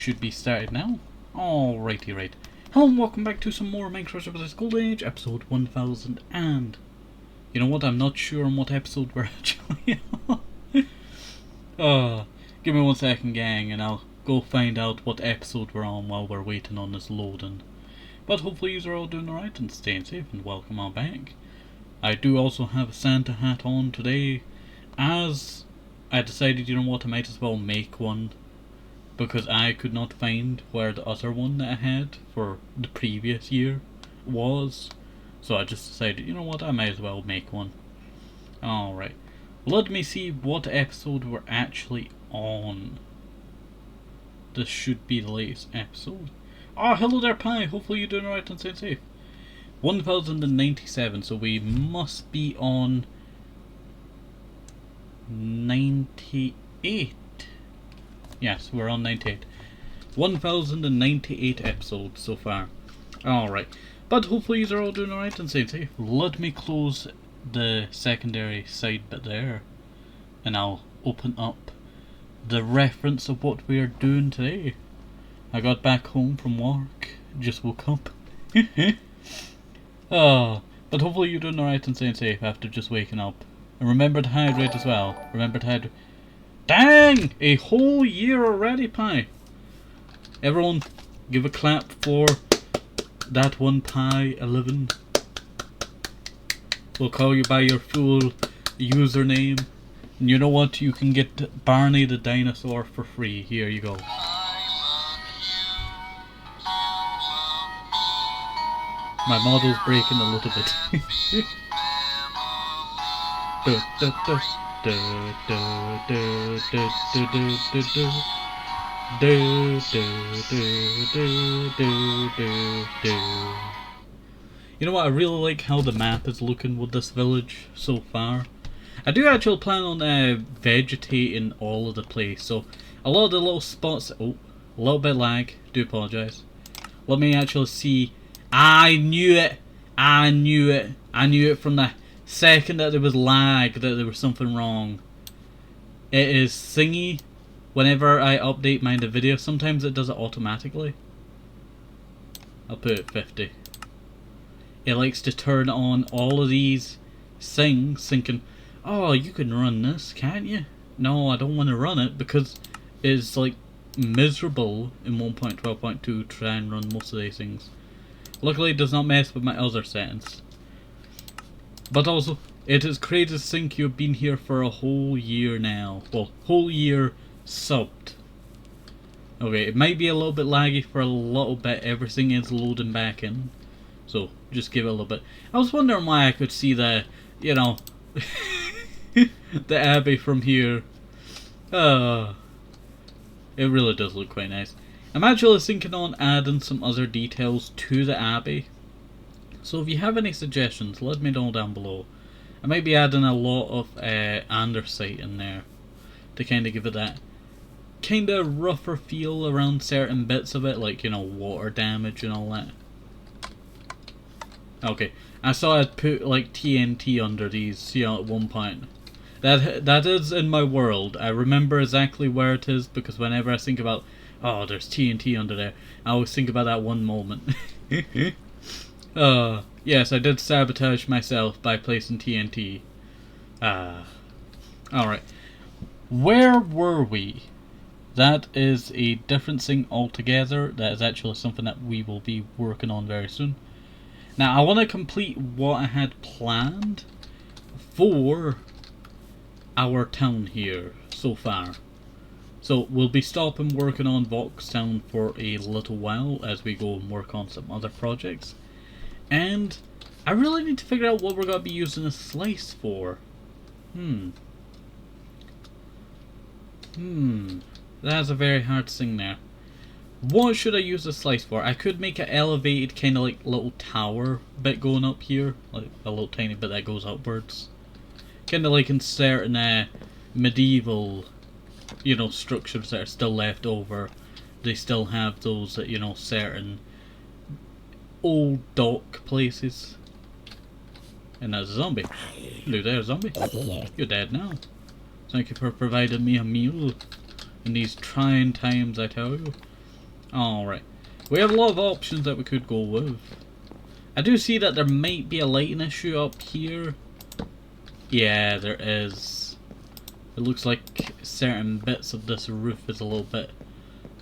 Should be started now. Alrighty, right. Hello and welcome back to some more Minecraft Redwood Golden Age, episode 1000 and... You know what, I'm not sure on what episode we're actually on. Give me 1 second, gang, and I'll go find out what episode we're on while we're waiting on this loading. But hopefully you're all doing alright and staying safe, and welcome on back. I do also have a Santa hat on today, as I decided, you know what, I might as well make one. Because I could not find where the other one that I had for the previous year was. So I just decided, you know what, I might as well make one. Alright. Let me see what episode we're actually on. This should be the latest episode. Oh, hello there, Pi. Hopefully you're doing alright and staying safe. 1097, so we must be on 98. Yes, we're on 98. 1098 episodes so far. Alright. But hopefully you're all doing alright and staying safe. Let me close the secondary side bit there. And I'll open up the reference of what we are doing today. I got back home from work. Just woke up. But hopefully you're doing alright and staying safe after just waking up. And remember to hydrate as well. Remember to hydrate. Dang! A whole year already, Pi. Everyone, give a clap for that one, Pi 11. We'll call you by your full username. And you know what? You can get Barney the dinosaur for free. Here you go. My model's breaking a little bit. You know what, I really like how the map is looking with this village so far. I do actually plan on vegetating all of the place, so a lot of the little spots... Oh, a little bit lag, do apologise. Let me actually see. I knew it! I knew it! I knew it from the second that there was lag, that there was something wrong. It is thingy. Whenever I update my video, sometimes it does it automatically. I'll put it 50. It likes to turn on all of these things, thinking, oh, you can run this, can't you? No, I don't want to run it because it's like miserable in 1.12.2 to try and run most of these things. Luckily, it does not mess with my other settings. But also, it is crazy to think you've been here for a whole year now. Well, whole year subbed. Okay, it might be a little bit laggy for a little bit. Everything is loading back in. So, just give it a little bit. I was wondering why I could see the, you know, the abbey from here. It really does look quite nice. I'm actually thinking on adding some other details to the abbey. So if you have any suggestions, let me know down below. I might be adding a lot of andesite in there to kind of give it that kind of rougher feel around certain bits of it, like, you know, water damage and all that. Okay, I saw I'd put like TNT under these, you know, at one point. That is in my world. I remember exactly where it is because whenever I think about, oh, there's TNT under there, I always think about that one moment. Yes, I did sabotage myself by placing TNT. Alright. Where were we? That is a different thing altogether. That is actually something that we will be working on very soon. Now, I want to complete what I had planned for our town here so far. So, we'll be stopping working on Voxtown for a little while as we go and work on some other projects. And I really need to figure out what we're going to be using a slice for. That's a very hard thing there. What should I use a slice for? I could make an elevated kind of like little tower bit going up here. Like a little tiny bit that goes upwards. Kind of like in certain medieval, you know, structures that are still left over. They still have those, you know, certain old dock places. And there's a zombie. Hello there, zombie. You're dead now. Thank you for providing me a meal in these trying times, I tell you. Alright. We have a lot of options that we could go with. I do see that there might be a lighting issue up here. Yeah, there is. It looks like certain bits of this roof is a little bit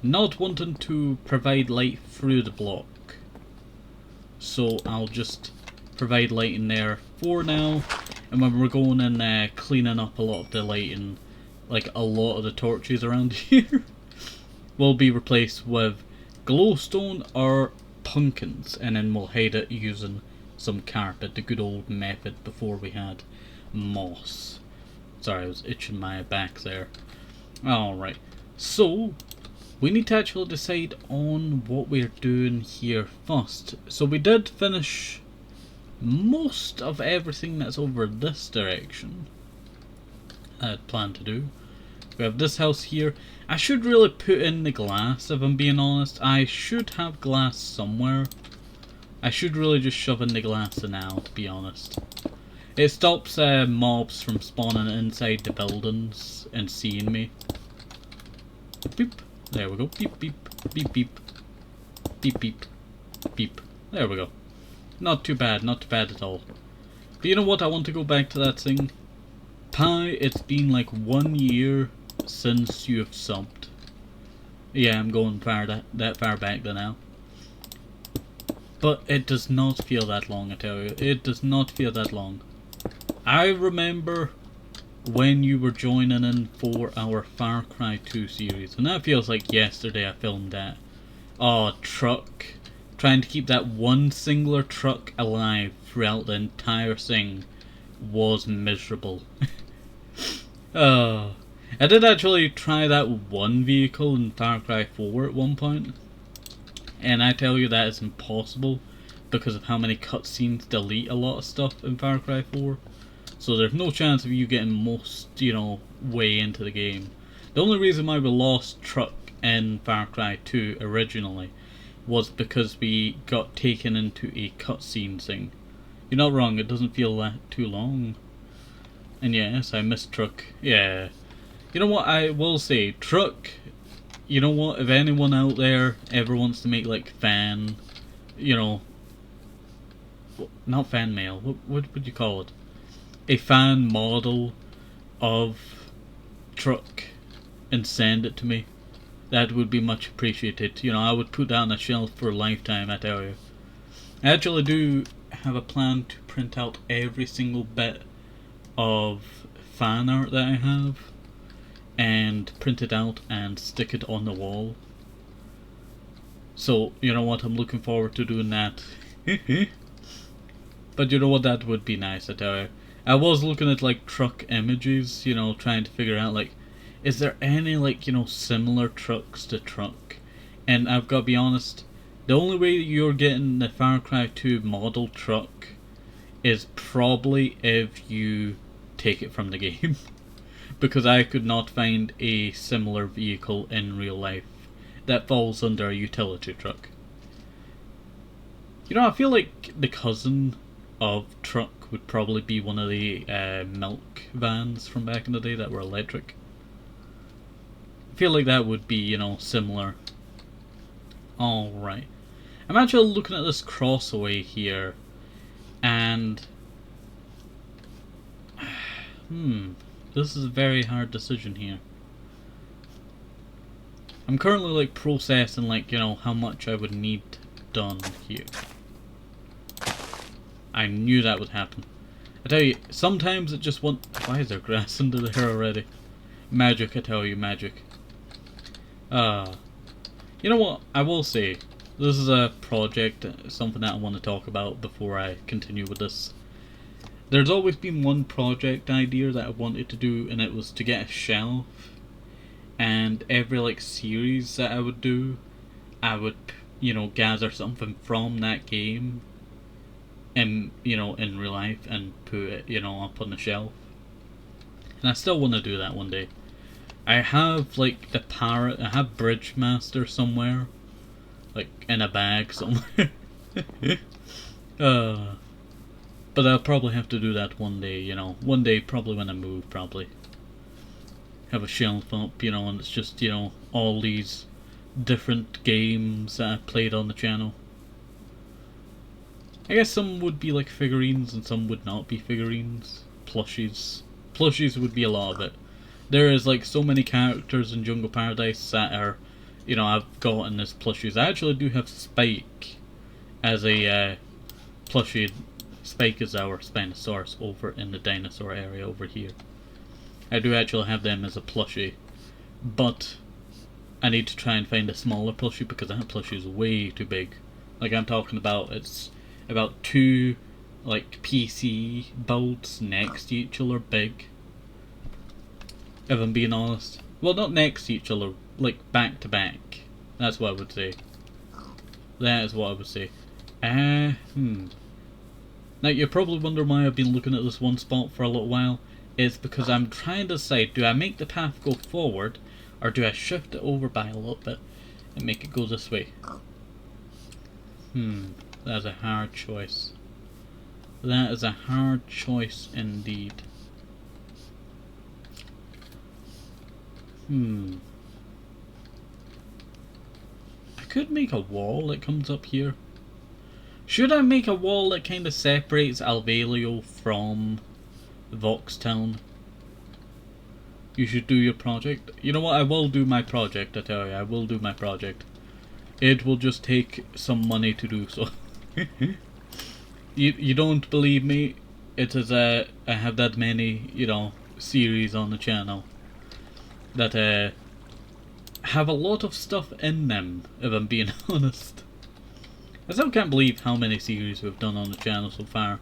not wanting to provide light through the block. So I'll just provide lighting there for now. And when we're going and cleaning up a lot of the lighting, like a lot of the torches around here, will be replaced with glowstone or pumpkins, and then we'll hide it using some carpet, the good old method before we had moss. Sorry, I was itching my back there. Alright, so we need to actually decide on what we're doing here first. So we did finish most of everything that's over this direction I had planned to do. We have this house here. I should really put in the glass, if I'm being honest. I should have glass somewhere. I should really just shove in the glass now, to be honest. It stops mobs from spawning inside the buildings and seeing me. Beep. There we go. Beep, beep, beep, beep. Beep, beep, beep. There we go. Not too bad at all. But you know what, I want to go back to that thing. Pi, it's been like 1 year since you have subbed. Yeah, I'm going that far back there now. But it does not feel that long, I tell you. It does not feel that long. I remember when you were joining in for our Far Cry 2 series, and that feels like yesterday I filmed that. Oh, truck. Trying to keep that one singular truck alive throughout the entire thing was miserable. Oh, I did actually try that one vehicle in Far Cry 4 at one point, and I tell you that is impossible because of how many cutscenes delete a lot of stuff in Far Cry 4. So there's no chance of you getting most, way into the game. The only reason why we lost truck in Far Cry 2 originally was because we got taken into a cutscene thing. You're not wrong, it doesn't feel that too long. And yes, I missed truck. Yeah. You know what, I will say, truck, you know what, if anyone out there ever wants to make like fan, not fan mail, what would you call it? A fan model of truck and send it to me, that would be much appreciated. I would put that on a shelf for a lifetime, I tell you. I actually do have a plan to print out every single bit of fan art that I have and print it out and stick it on the wall. So, you know what, I'm looking forward to doing that. But you know what, that would be nice, I tell you. I was looking at like truck images, trying to figure out like, is there any like, similar trucks to truck? And I've got to be honest, the only way that you're getting the Far Cry 2 model truck is probably if you take it from the game. Because I could not find a similar vehicle in real life that falls under a utility truck. I feel like the cousin of truck would probably be one of the milk vans from back in the day that were electric. I feel like that would be, similar. Alright. I'm actually looking at this crossaway here, and this is a very hard decision here. I'm currently like processing like, how much I would need done here. I knew that would happen. I tell you, sometimes it just why is there grass under there already? Magic, I tell you, magic. You know what, I will say, this is a project, something that I want to talk about before I continue with this. There's always been one project idea that I wanted to do, and it was to get a shelf, and every like series that I would do, I would, gather something from that game, and, in real life, and put it, up on the shelf. And I still want to do that one day. I have like the parrot, I have Bridge Master somewhere, like in a bag somewhere. But I'll probably have to do that one day, one day probably when I move, probably. Have a shelf up, and it's just, all these different games that I've played on the channel. I guess some would be like figurines and some would not be figurines. Plushies. Plushies would be a lot of it. There is like so many characters in Jungle Paradise that are, you know, I've gotten as plushies. I actually do have Spike as a plushie. Spike is our Spinosaurus over in the dinosaur area over here. I do actually have them as a plushie, but I need to try and find a smaller plushie because that plushie is way too big. Like I'm talking about, it's about 2 like PC builds next to each other big. If I'm being honest. Well, not next to each other, like back to back. That's what I would say. That is what I would say. Now you're probably wondering why I've been looking at this one spot for a little while. It's because I'm trying to decide, do I make the path go forward or do I shift it over by a little bit and make it go this way? That's a hard choice. That is a hard choice indeed. I could make a wall that comes up here. Should I make a wall that kind of separates Alvalio from Voxtown? You should do your project. You know what, I will do my project, I tell you, I will do my project. It will just take some money to do so. You don't believe me? It is I have that many, you know, series on the channel that have a lot of stuff in them, if I'm being honest. I still can't believe how many series we've done on the channel so far.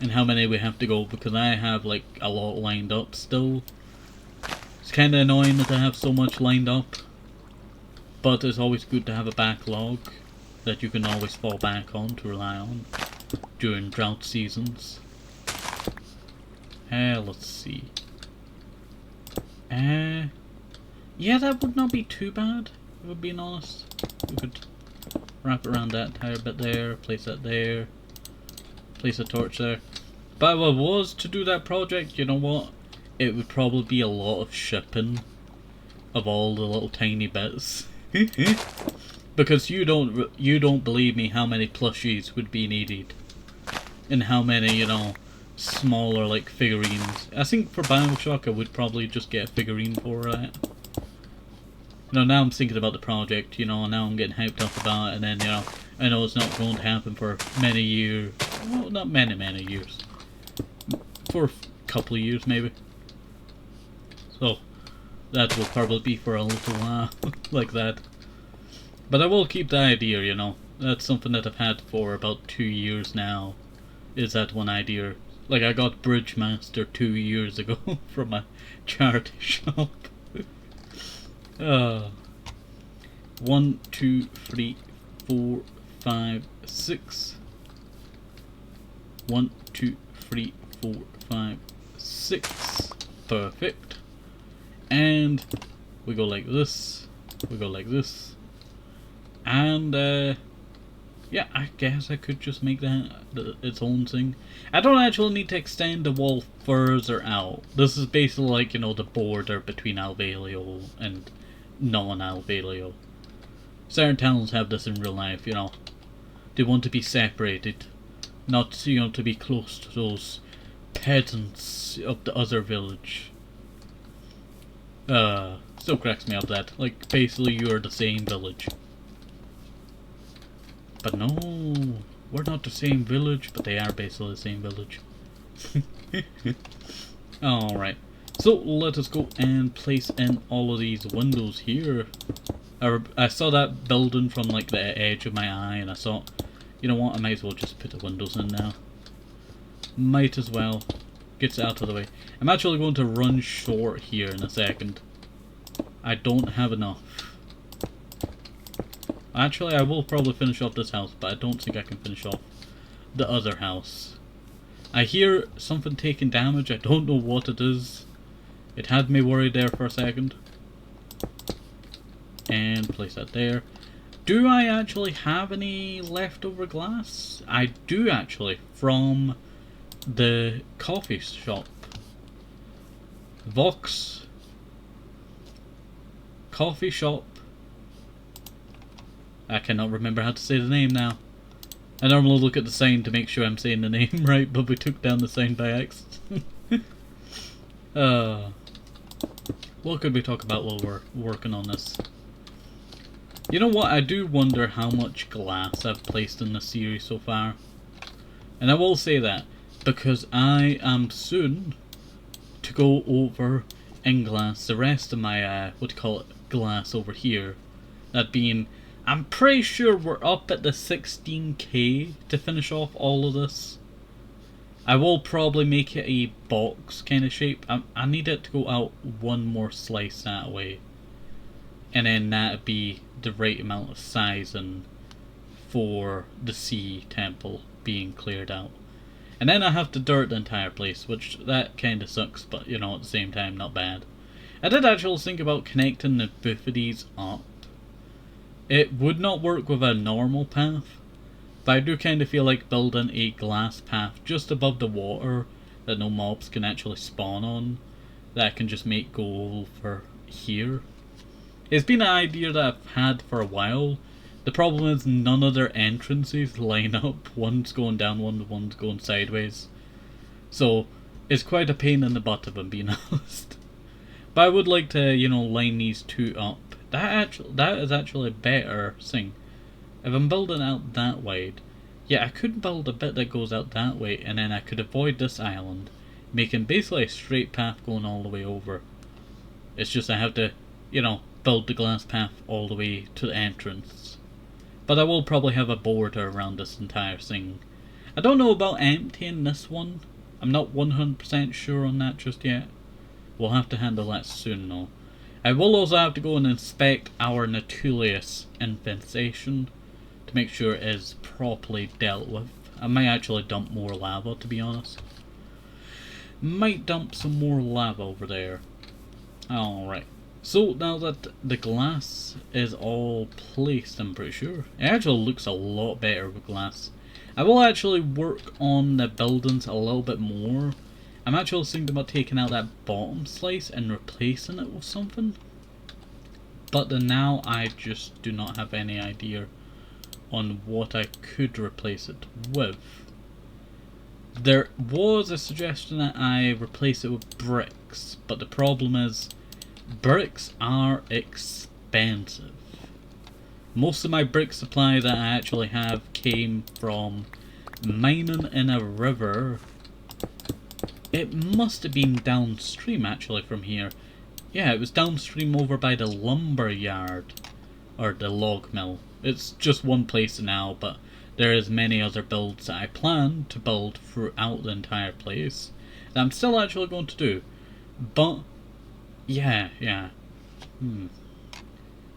And how many we have to go, because I have like a lot lined up still. It's kinda annoying that I have so much lined up. But it's always good to have a backlog that you can always fall back on to rely on during drought seasons. Let's see. Yeah, that would not be too bad, if I'm being honest. We could wrap around that entire bit there, place that there, place a torch there. But if I was to do that project, you know what? It would probably be a lot of shipping of all the little tiny bits. Because you don't believe me how many plushies would be needed. And how many, you know, smaller like figurines. I think for Bioshock I would probably just get a figurine for that. You know, now I'm thinking about the project, you know, now I'm getting hyped up about it, and then, you know, I know it's not going to happen for many years. Well, not many years. For a couple of years, maybe. So, that will probably be for a little while, like that. But I will keep the idea, you know. That's something that I've had for about 2 years now, is that one idea. Like, I got Bridgemaster 2 years ago from a charity shop. 1, 2, 3, 4, 5, 6. 1, 2, 3, 4, 5, 6. Perfect. And we go like this. We go like this. And yeah, I guess I could just make that its own thing. I don't actually need to extend the wall further out. This is basically like, you know, the border between Alvalio and non-Alvalio. Certain towns have this in real life, you know. They want to be separated. Not, you know, to be close to those peasants of the other village. Still cracks me up that. Like, basically you're the same village. But no, we're not the same village, but they are basically the same village. Alright, so let us go and place in all of these windows here. I saw that building from like the edge of my eye and I thought, you know what, I might as well just put the windows in now. Might as well. Gets out of the way. I'm actually going to run short here in a second. I don't have enough. Actually, I will probably finish off this house, but I don't think I can finish off the other house. I hear something taking damage. I don't know what it is. It had me worried there for a second. And place that there. Do I actually have any leftover glass? I do actually, from the coffee shop. Vox Coffee Shop I cannot remember how to say the name now. I normally look at the sign to make sure I'm saying the name right, but we took down the sign by accident. What could we talk about while we're working on this? You know what, I do wonder how much glass I've placed in the series so far. And I will say that, because I am soon to go over and glass the rest of my, glass over here. That being, I'm pretty sure we're up at the 16k to finish off all of this. I will probably make it a box kind of shape. I need it to go out one more slice that way. And then that'd be the right amount of sizing for the sea temple being cleared out. And then I have to dirt the entire place, which that kind of sucks, but you know, at the same time, not bad. I did actually think about connecting the both of these up. It would not work with a normal path, but I do kind of feel like building a glass path just above the water that no mobs can actually spawn on, that I can just make go over here. It's been an idea that I've had for a while. The problem is none of their entrances line up. One's going down, one's going sideways. So it's quite a pain in the butt if I'm being honest. But I would like to, you know, line these two up. That is actually a better thing. If I'm building out that wide, yeah, I could build a bit that goes out that way, and then I could avoid this island, making basically a straight path going all the way over. It's just I have to, you know, build the glass path all the way to the entrance. But I will probably have a border around this entire thing. I don't know about emptying this one. I'm not 100% sure on that just yet. We'll have to handle that soon though. I will also have to go and inspect our Nautilus infestation to make sure it is properly dealt with. I might actually dump more lava, to be honest. Might dump some more lava over there. Alright. So now that the glass is all placed, I'm pretty sure, it actually looks a lot better with glass. I will actually work on the buildings a little bit more. I'm actually thinking about taking out that bottom slice and replacing it with something. But then now I just do not have any idea on what I could replace it with. There was a suggestion that I replace it with bricks, but the problem is bricks are expensive. Most of my brick supply that I actually have came from mining in a river. It must have been downstream actually from here. Yeah, it was downstream over by the lumber yard. Or the log mill. It's just one place now, but there is many other builds that I plan to build throughout the entire place that I'm still actually going to do. But yeah.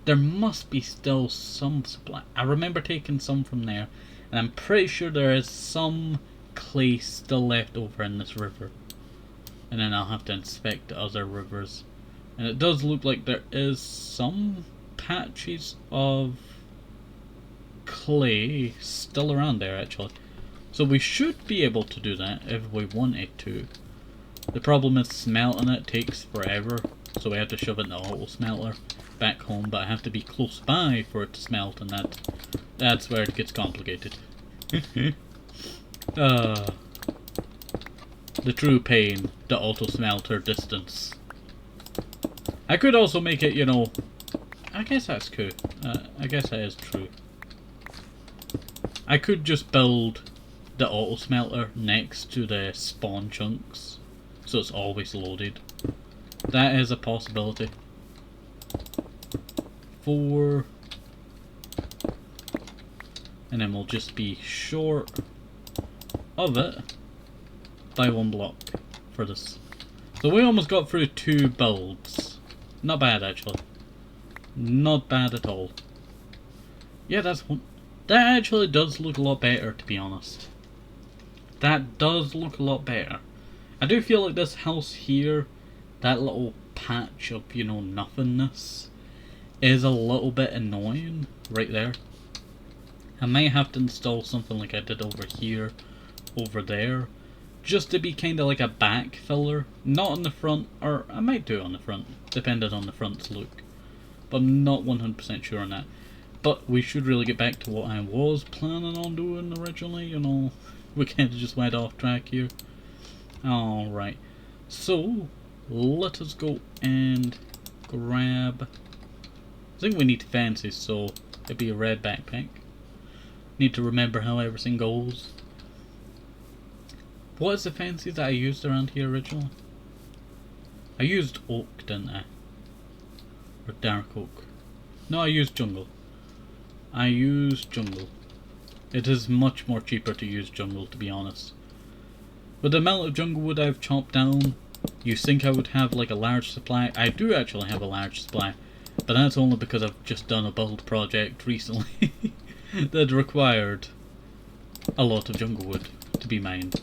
There must be still some supply. I remember taking some from there, and I'm pretty sure there is some clay still left over in this river. And then I'll have to inspect the other rivers. And it does look like there is some patches of clay still around there actually. So we should be able to do that if we wanted to. The problem is smelting it takes forever, so we have to shove it in the auto smelter back home, but I have to be close by for it to smelt, and that's where it gets complicated. The true pain, the auto smelter distance. I could also make it, you know, I guess that's cool. I guess that is true. I could just build the auto smelter next to the spawn chunks, so it's always loaded. That is a possibility. 4. And then we'll just be short of it by 1 block for this. So we almost got through 2 builds. Not bad actually. Not bad at all. Yeah, that's one. That actually does look a lot better, to be honest. That does look a lot better. I do feel like this house here, that little patch of, you know, nothingness, is a little bit annoying right there. I might have to install something like I did over here, over there, just to be kind of like a back filler. Not on the front, or I might do it on the front, depending on the front's look. But I'm not 100% sure on that. But we should really get back to what I was planning on doing originally, you know. We kind of just went off track here. Alright, so let us go and grab... I think we need fancy, so it'd be a red backpack. Need to remember how everything goes. What is the fancy that I used around here originally? I used oak, didn't I? Or dark oak. No, I used jungle. I used jungle. It is much more cheaper to use jungle, to be honest. With the amount of jungle wood I've chopped down, you think I would have like a large supply? I do actually have a large supply, but that's only because I've just done a build project recently that required a lot of jungle wood to be mined.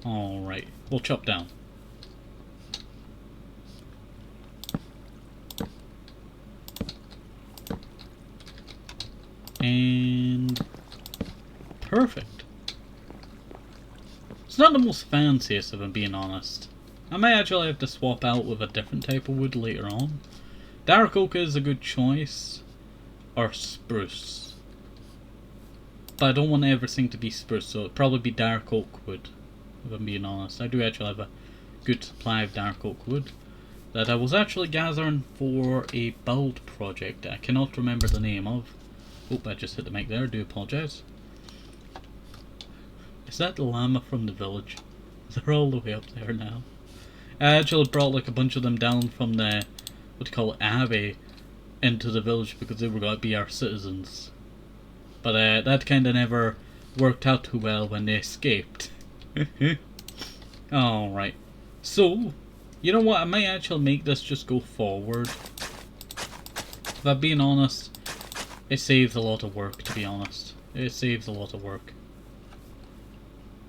Alright, we'll chop down. And perfect. It's not the most fanciest, if I'm being honest. I may actually have to swap out with a different type of wood later on. Dark oak is a good choice, or spruce. But I don't want everything to be spruce, so it'd probably be dark oak wood, if I'm being honest. I do actually have a good supply of dark oak wood that I was actually gathering for a build project that I cannot remember the name of. Oh, I just hit the mic there, I do apologise. Is that the llama from the village? They're all the way up there now. I actually brought like a bunch of them down from the, what do you call it, abbey into the village because they were going to be our citizens. But that kind of never worked out too well when they escaped. Alright. So, you know what, I might actually make this just go forward. If I'm being honest, it saves a lot of work, to be honest. It saves a lot of work.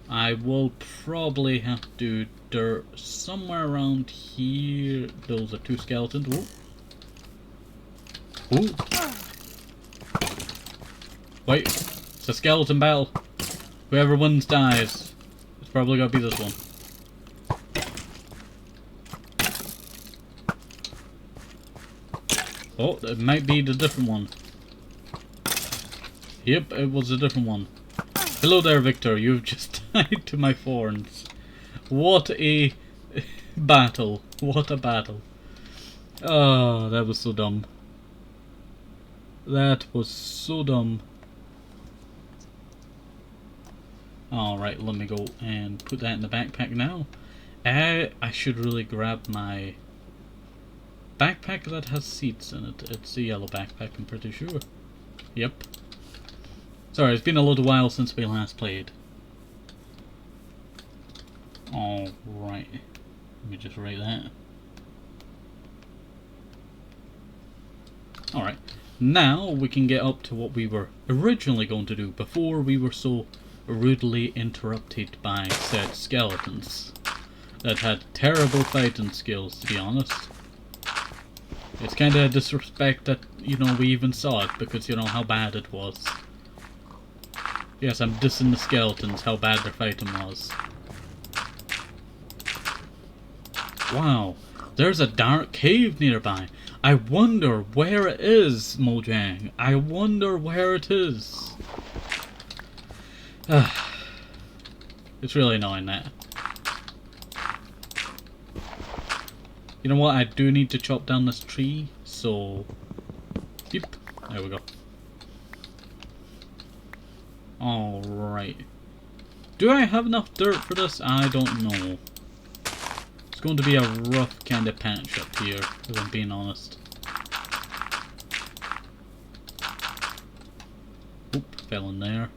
I will probably have to do dirt somewhere around here. Those are two skeletons. Ooh. Ooh. Wait, it's a skeleton battle. Whoever wins dies. It's probably gonna be this one. Oh, it might be the different one. Yep, it was a different one. Hello there, Victor. You've just died to my thorns. What a battle. What a battle. Oh, that was so dumb. That was so dumb. Alright, let me go and put that in the backpack now. I should really grab my backpack that has seeds in it. It's a yellow backpack, I'm pretty sure. Yep. Sorry, it's been a little while since we last played. Alright. Let me just write that. Alright. Now we can get up to what we were originally going to do before we were so rudely interrupted by said skeletons that had terrible fighting skills, to be honest. It's kind of a disrespect that, you know, we even saw it because, you know, how bad it was. Yes, I'm dissing the skeletons, how bad their fighting was. Wow, there's a dark cave nearby. I wonder where it is, Mojang. I wonder where it is. It's really annoying, that. You know what, I do need to chop down this tree, so... Yep, there we go. Alright. Do I have enough dirt for this? I don't know. It's going to be a rough kind of patch up here, if I'm being honest. Oop, fell in there.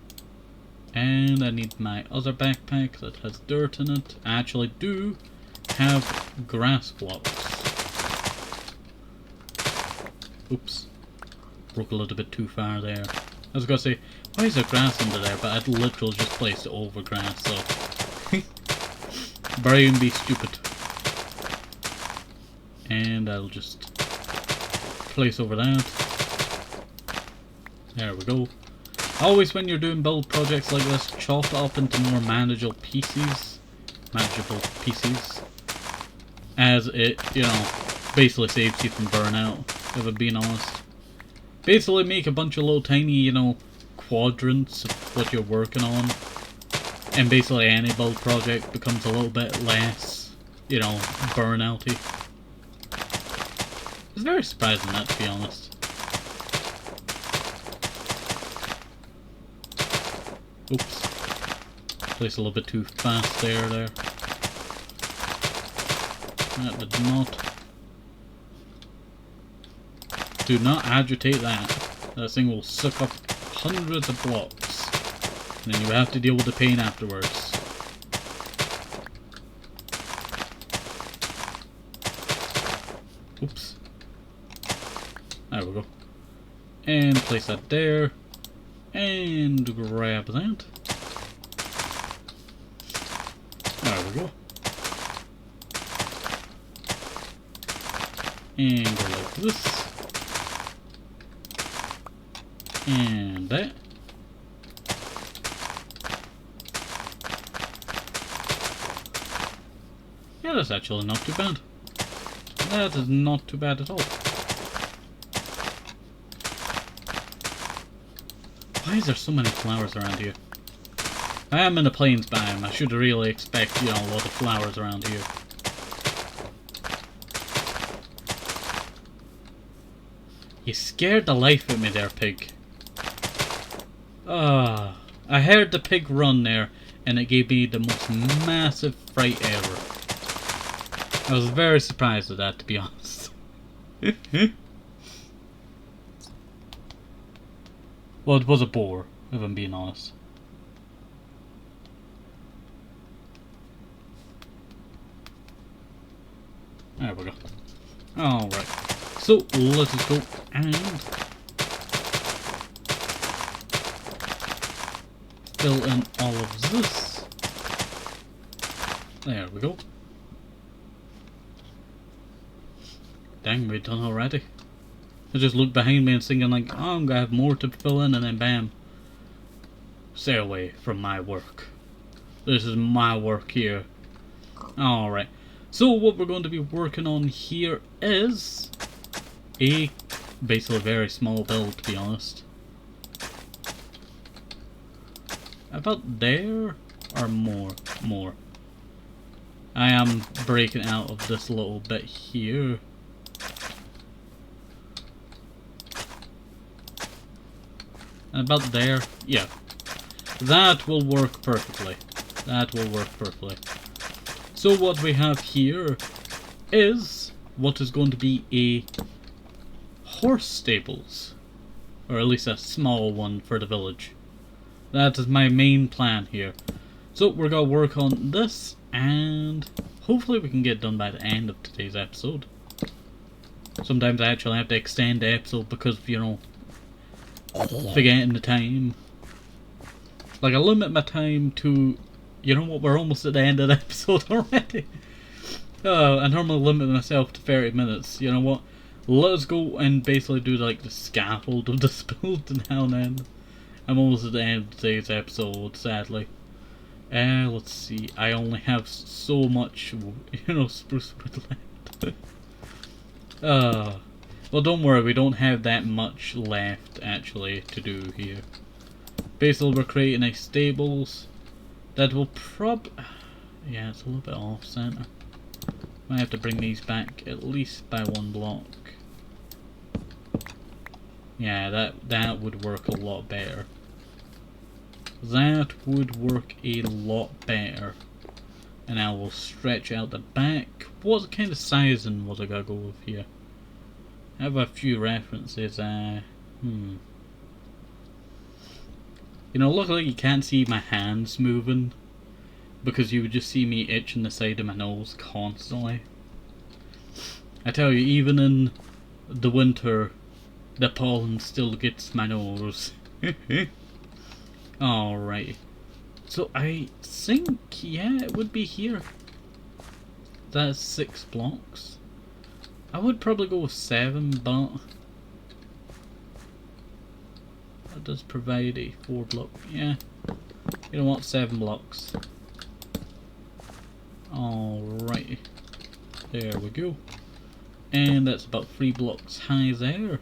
And I need my other backpack that has dirt in it. I actually do have grass blocks. Oops. Broke a little bit too far there. I was gonna say, why is there grass under there? But I'd literally just placed it over grass, so... Brain be stupid. And I'll just place over that. There we go. Always when you're doing build projects like this, chop it up into more manageable pieces. As it, you know, basically saves you from burnout, if I'm being honest. Basically make a bunch of little tiny, you know, quadrants of what you're working on. And basically any build project becomes a little bit less, you know, burnouty. It's very surprising that, to be honest. Oops. Placed a little bit too fast there. That did not. Do not agitate that. That thing will suck up hundreds of blocks. And then you have to deal with the pain afterwards. Oops. There we go. And place that there. And grab that. There we go. And go like this. And that. Yeah, that's actually not too bad. That is not too bad at all. Why is there so many flowers around here? I am in the plains biome. I should really expect, you know, a lot of flowers around here. You scared the life out of me there, pig. I heard the pig run there, and it gave me the most massive fright ever. I was very surprised at that, to be honest. Well, it was a boar, if I'm being honest. There we go. Alright. So, let us go and fill in all of this. There we go. Dang, we're done already. I just looked behind me and thinking like, oh, I'm gonna have more to fill in, and then bam. Stay away from my work. This is my work here. Alright. So what we're going to be working on here is a basically very small build, to be honest. About there or more? More. I am breaking out of this little bit here. About there, yeah. That will work perfectly. That will work perfectly. So what we have here is what is going to be a horse stables. Or at least a small one for the village. That is my main plan here. So we're going to work on this, and hopefully we can get done by the end of today's episode. Sometimes I actually have to extend the episode because of, you know, forgetting the time. Like, I limit my time to, you know what, we're almost at the end of the episode already. I normally limit myself to 30 minutes. You know what, let's go and basically do like the scaffold of this build now and then. I'm almost at the end of today's episode, sadly. Let's see, I only have so much, you know, spruce wood left. Well, don't worry, we don't have that much left, actually, to do here. Basically, we're creating a stables that will yeah, it's a little bit off-center. Might have to bring these back at least by one block. Yeah, that would work a lot better. That would work a lot better. And I will stretch out the back. What kind of sizing was I gonna go with here? I have a few references. You know, luckily you can't see my hands moving, because you would just see me itching the side of my nose constantly. I tell you, even in the winter, the pollen still gets my nose. Alright. So I think, yeah, it would be here. That's 6 blocks. I would probably go with 7, but that does provide a 4 block. Yeah, you know what, 7 blocks. Alright, there we go. And that's about 3 blocks high there.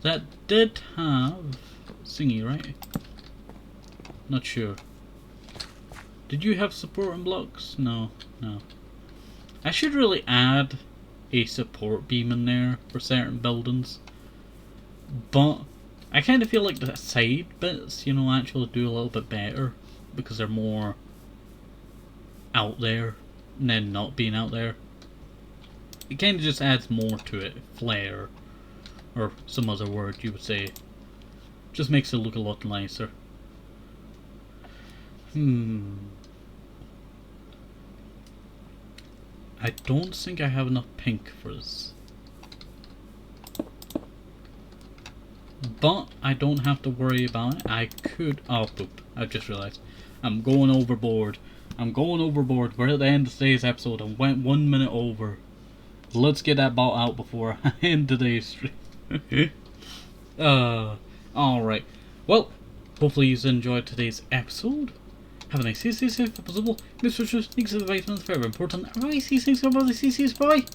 That did have Singy, right? Not sure. Did you have supporting blocks? No, no. I should really add a support beam in there for certain buildings. But I kind of feel like the side bits, you know, actually do a little bit better because they're more out there than not being out there. It kind of just adds more to it, flair, or some other word you would say. Just makes it look a lot nicer. I don't think I have enough pink for this. But I don't have to worry about it. I could... Oh, poop. I just realised. I'm going overboard. I'm going overboard. We're at the end of today's episode and went 1 minute over. Let's get that bot out before I end today's stream. Alright. Well, hopefully you enjoyed today's episode. Have a nice day, stay safe, if possible. Mr. Thanks for the advice, it's very important. Alright, see you, thanks for the bye.